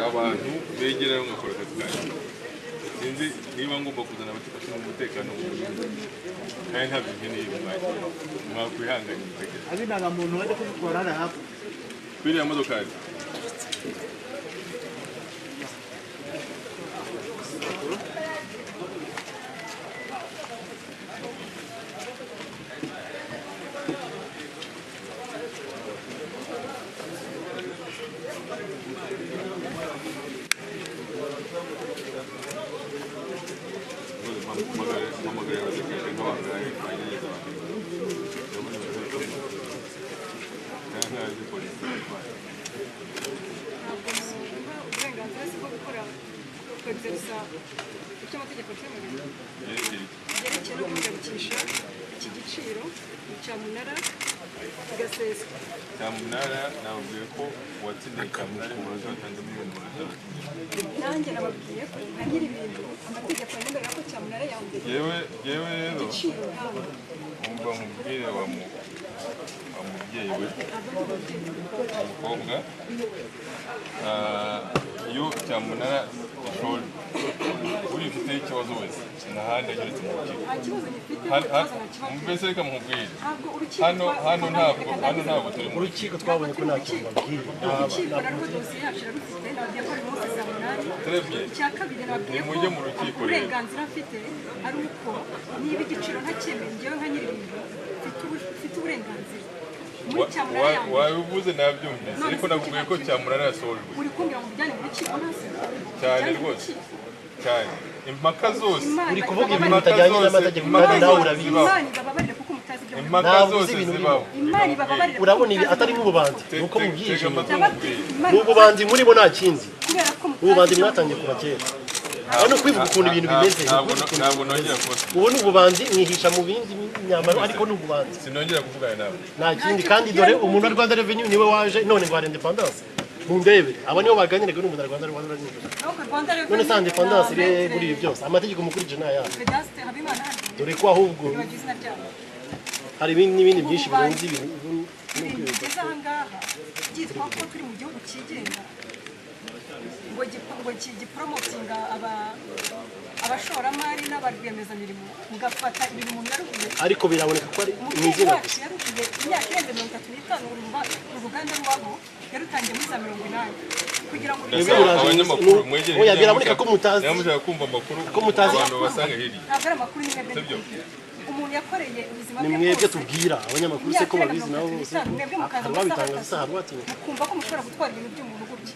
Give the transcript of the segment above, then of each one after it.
abantu begerayo ngakora akazi kanjye sinzi niba ngomba kuzana abashinzwe umutekano mu Burundi kandi ntabyo nkeneye mwakwihanganye abinaga muntu wajya kubikorana hapo kwiriya modokari icyo amategeko cyemerera byerekeye no guhagarikisha iki giciro cyamunara kigaseswa cyamunara nababwiye ko uwatsindiye cyamunara mu munota watanze miliyoni 500 nanjye nababwiye ko nka nyiri ibintu amategeko yemerera ko cyamunara ya mbere yewe rero igiciro ntabwo umva mubwire wa mubyeyi we umukobwa iyo cyamunara ishori uri ufiteho ikibazo wese ntahandi ageretse mu rukiko nta kibazo gifite mbese reka mubwire ntabwo hano ntabwo turi mu urukiko twabonye ko nta kintu babwiye urukiko narwo dosiye yacu yarufite nababwiye ko ari munsi saa munani icya kabiri nababwiye ko uburenganzira mfite ari uko niba igiciro ntacyemeye njyewe nka nyiri ibintu mfite uburenganzira muri cyamunara yanjye wabivuze nabyumvise ariko nakubwiye ko cyamunara yasohojwe uri kumbwira ngo ujyane mu rukiko ntase cyane rwose cyane impaka zose uri kuvuga ibintu bitajyanye n'amategeko kandi nawe urabizi imana ibababarire kuko mutazi ibyo impaka zose zibaho imana ibababarire urabona ibi atari nk'ububanzi nuko mubyije Imana ni ububanzi murimo nta kindi kubera ko ububanzi mwatangiye kuva kera hano kwivuga ukuntu ibintu bimeze ntabwo nongera kuba ubu ni ububanzi mwihisha mu bindi myambaro ariko ni ububanzi sinongera kuvugana nawe nta kindi kandi dore umuntu wa Rwanda Revenue niwe waje none ngo hari independence mundebe abo nibo baganiraga n'umuntu wa Rwanda Revenue none sa independence iri muri ibi byose amategeko mukurije ni ayahe Vedaste Habimana dore ko ahubwo bagize izina ryabo hari n'ibindi byinshi birenze ibintu ibintu bigeze aha ngaha byitwa ko turi mu gihugu cyigenga ngo giporomotinga abashoramari n'abarwiyemezamirimo mugafata ibintu mu nyarubuye ariko biraboneka ko ari umubyeyi wacu yaruhiye imyaka irenze 35 uruganda rwabo yarutangiye muri za 80 kugira ngo abanyamakuru mwegere oya biraboneka ko mutazi namushaka kumva amakuru ko mutazi abantu basanga hirya ntabwo ari amakuru n'imwe umuntu yakoreye ubuzima ni mwebwe tubwira abanyamakuru se ko babizi nabo bose hari babitangaza se hari batinya mukumva ko mushobora gutwara ibintu by'umuntu gutya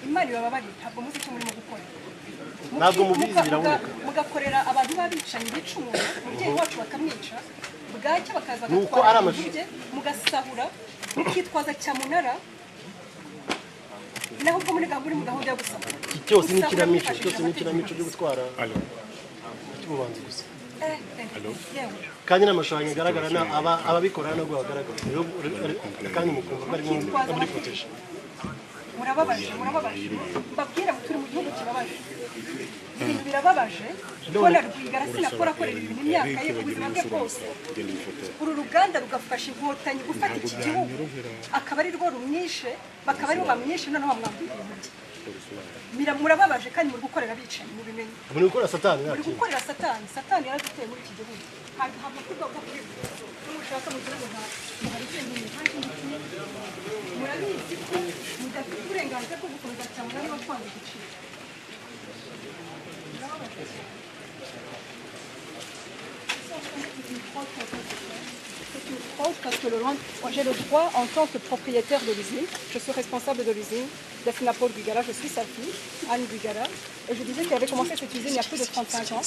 imana ibababarire ntabwo muzi icyo murimo gukora ntabwo mubizi biraboneka mugakorera abantu babicanyi bica umuntu umubyeyi wacu bakamwica bwacya bakaza nuko ari amashusho mugasahura mukitwaza cyamunara naho ubwo muri gahunda yo gusahura cyose ni ikinamico cyo gutwara cy'ububanzi gusa kandi n'amashusho agaragara ababikora ntabwo bagaragara kandi mukumva ko ari muri protection murababaje mbabwira turi mu gihugu kibabaje ibintu birababaje kubona Rwigara sinakora akorera ibintu imyaka ye ubuzima bwe bwose uru ruganda rugafasha inkotanyi gufata iki gihugu akaba ari rwo rumwishe bakaba ari bo bamwishe noneho bamwambura ibintu bye murababaje kandi muri gukorera bicaye mu bimenyi muri gukora satani muri gukorera satani yaraduteye muri iki gihugu ntabwo kurwa bwo kwivuza n'umushaka mu gihugu hari ikindi murabizi ko mudafite uburenganzira bwo gukomeza cyangwa niba twanga igiciro c'est une fraude parce que j'ai le droit en tant que propriétaire de l'usine, je suis responsable de l'usine d'Afinapol Guigara, je suis sa fille, Anne Guigara, et je disais qu'elle avait commencé cette usine il y a plus de 35 ans.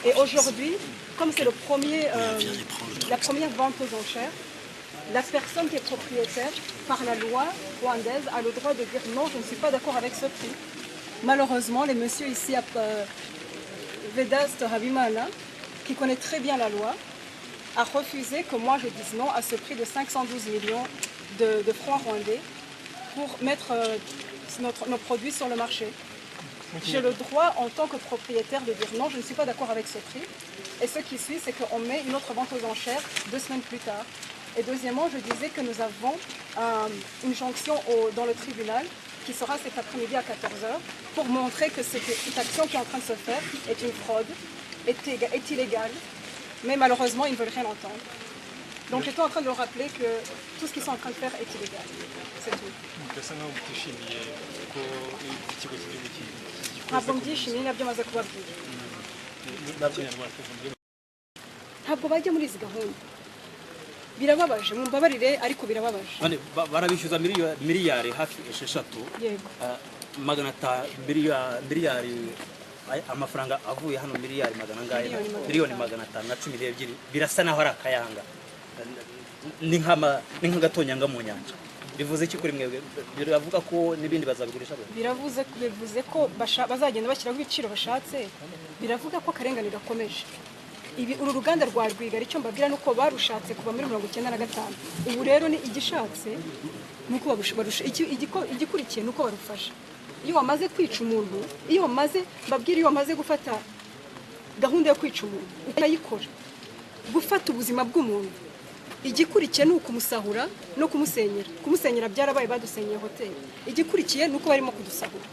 Et aujourd'hui, comme c'est la première vente aux enchères, la personne qui est propriétaire, par la loi rwandaise, a le droit de dire non, je ne suis pas d'accord avec ce prix. Malheureusement, les messieurs ici, Vedaste Habimana, qui connaît très bien la loi, a refusé que moi je dise non à ce prix de 512 millions de francs rwandais pour mettre nos produits sur le marché. J'ai le droit en tant que propriétaire de dire non, je ne suis pas d'accord avec ce prix. Et ce qui suit, c'est qu'on met une autre vente aux enchères 2 semaines plus tard. Et deuxièmement, je disais que nous avons une jonction dans le tribunal qui sera cet après-midi à 14h, pour montrer que cette action qui est en train de se faire est une fraude, est illégale, mais malheureusement, ils ne veulent rien entendre. Donc j'étais en train de leur rappeler que tout ce qu'ils sont en train de faire est illégal. C'est tout. ntabwo mbyishimiye nabyo maze kubabwira ntabwo bajya muri izi gahunda birababaje mumbabarire ariko birababaje barabishyuza miliyari hafi 6 yego miliyari amafaranga avuye hano miliyari miliyoni 512 birasa naho ari akayanga ni nk'agatonyanga mu nyanja bivuze iki kuri mwebwe biravuga ko nibindi bazabigurisha bivuze ko bazagenda bashyiraho ibiciro bashatse biravuga ko akarengane gakomeje uru ruganda rwa Rwigara icyo mbabwira nuko barushatse kuva muri 1995 ubu rero ni igishatse nuko barusha igikurikiye nuko barufasha iyo wamaze kwica umuntu iyo wamaze gufata gahunda yo kwica umuntu ukayikora gufata ubuzima bw'umuntu igikurikiye nuko umusahura no kumusenyera byarabaye badusenyeye hoteli igikurikiye nuko barimo kudusahura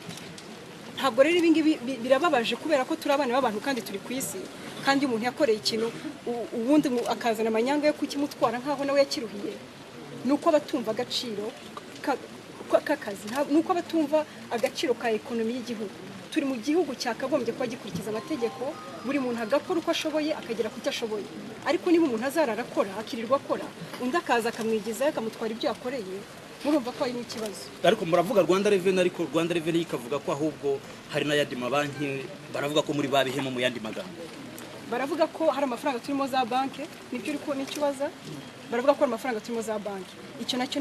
ntabwo rero ibingibi birababaje kubera ko turi abana b'abantu kandi turi ku isi kandi umuntu yakoreye ikintu ubundi akazana amanyanga yo kukimutwara nkaho nawe yakiruhiye nuko abatumva agaciro k'akazi nuko abatumva agaciro ka ekonomi y'igihugu turi mu gihugu cyakagombye kuba gikurikiza amategeko buri muntu agakora uko ashoboye akagera ku cyo ashoboye ariko niba umuntu azarara akora akirirwa akora undi akaza akamwigizayo akamutwara ibyo yakoreye murumva ko harimo ikibazo ariko muravuga Rwanda Revenue ariko Rwanda Revenue ikavuga ko ahubwo hari n'ayandi mabanki baravuga ko muri babihemo mu yandi magambo baravuga ko hari amafaranga turimo za banki nibyo uri ko n'ikibazo baravuga ko hari amafaranga turimo za banki icyo nacyo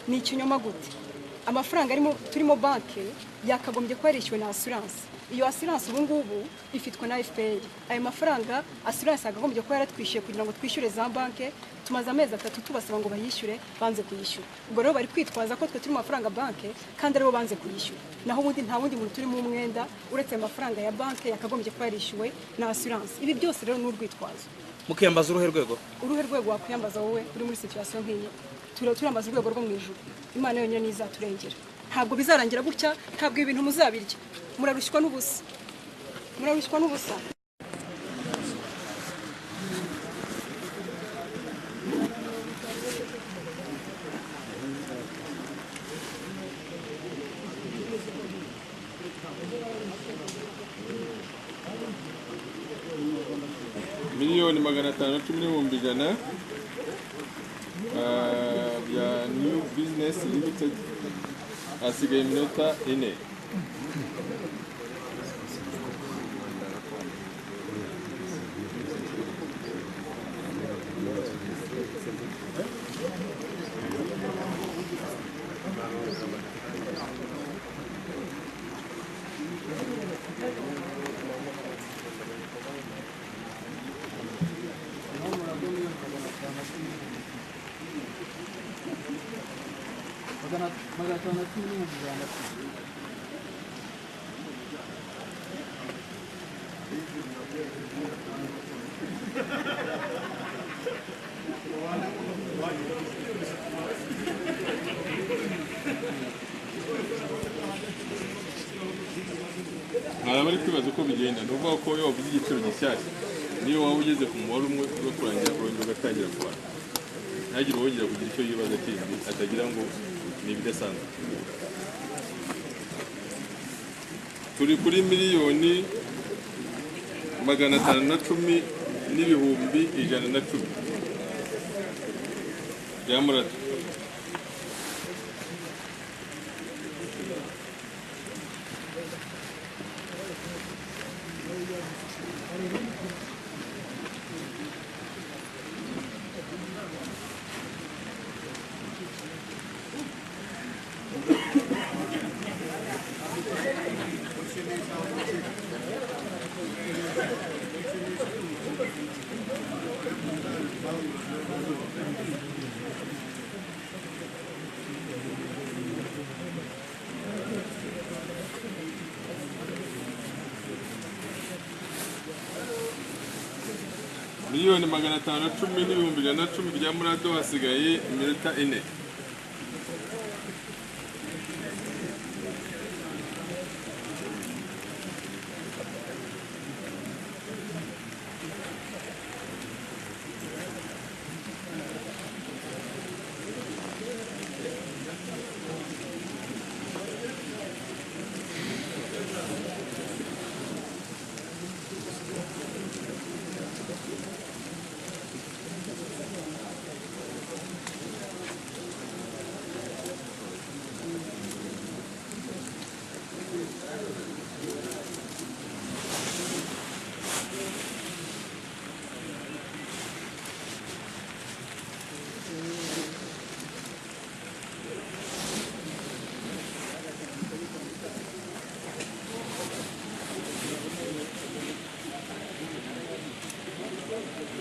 ni ikinyoma gute amafaranga turimo banki yakagombye ko yarishyuwe na assurance iyo assurance ubu ngubu ifitwe na FPR ayo mafaranga assurance yakagombye ko yaratwishyuye kugira ngo twishyure za banki tumaze amezi 3 tubasaba ngo bayishyure banze kuyishyura ubwo rero bari kwitwaza ko twe turimo amafaranga banki kandi aribo banze kuyishyura naho ubundi nta wundi muntu turimo umwenda uretse amafaranga ya banki yakagombye ko yarishyuwe na assurance ibi byose rero ni urwitwazo mukiyambaza uruhe rwego wakwiyambaza wowe uri muri situation nk'iyi turambaza urwego rwo mu ijuru Imana yonyine izaturengera ntabwo bizarangira gutya ntabwo ibintu muzabirya murarushywa n'ubusa miliyoni 510,100 bya New Business Limited hasigaye iminota 4 bari kwibaza uko bigenda ni ukuvuga ko iyo wavuze igiciro gishyashya niyo waba ugeze ku mubare umwe uri kurangira kurongera ugatangira kubara ntagire uwongera kugira icyo yibaza kindi atagira ngo ni ibidasanzwe turi kuri miliyoni 510,110 bya Murata miliyoni 510,110 bya Murado hasigaye iminota 4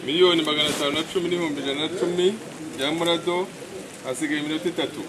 miliyoni 510 n'ibihumbi 110 bya Murado, hasigaye iminota 3.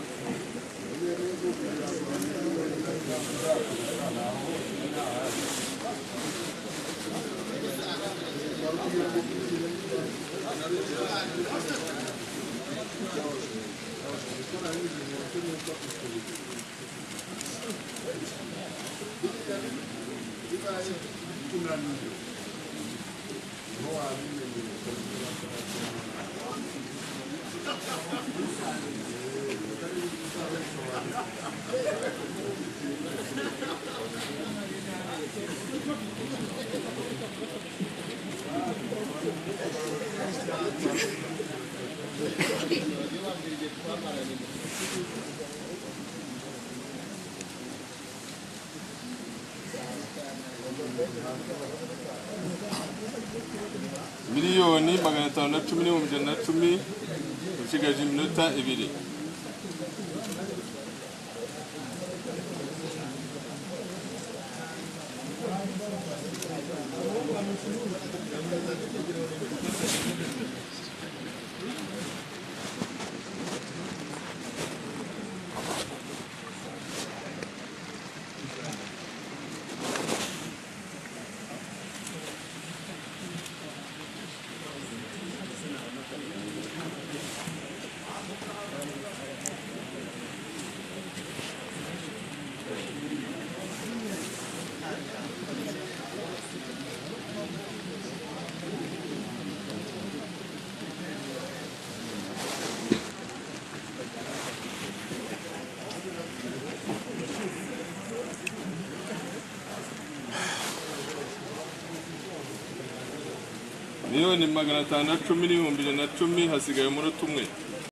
Miliyoni 510 n'ibihumbi 110 usigaje iminota 2. Miliyoni 510 n'ibihumbi 110 hasigaye umunota umwe.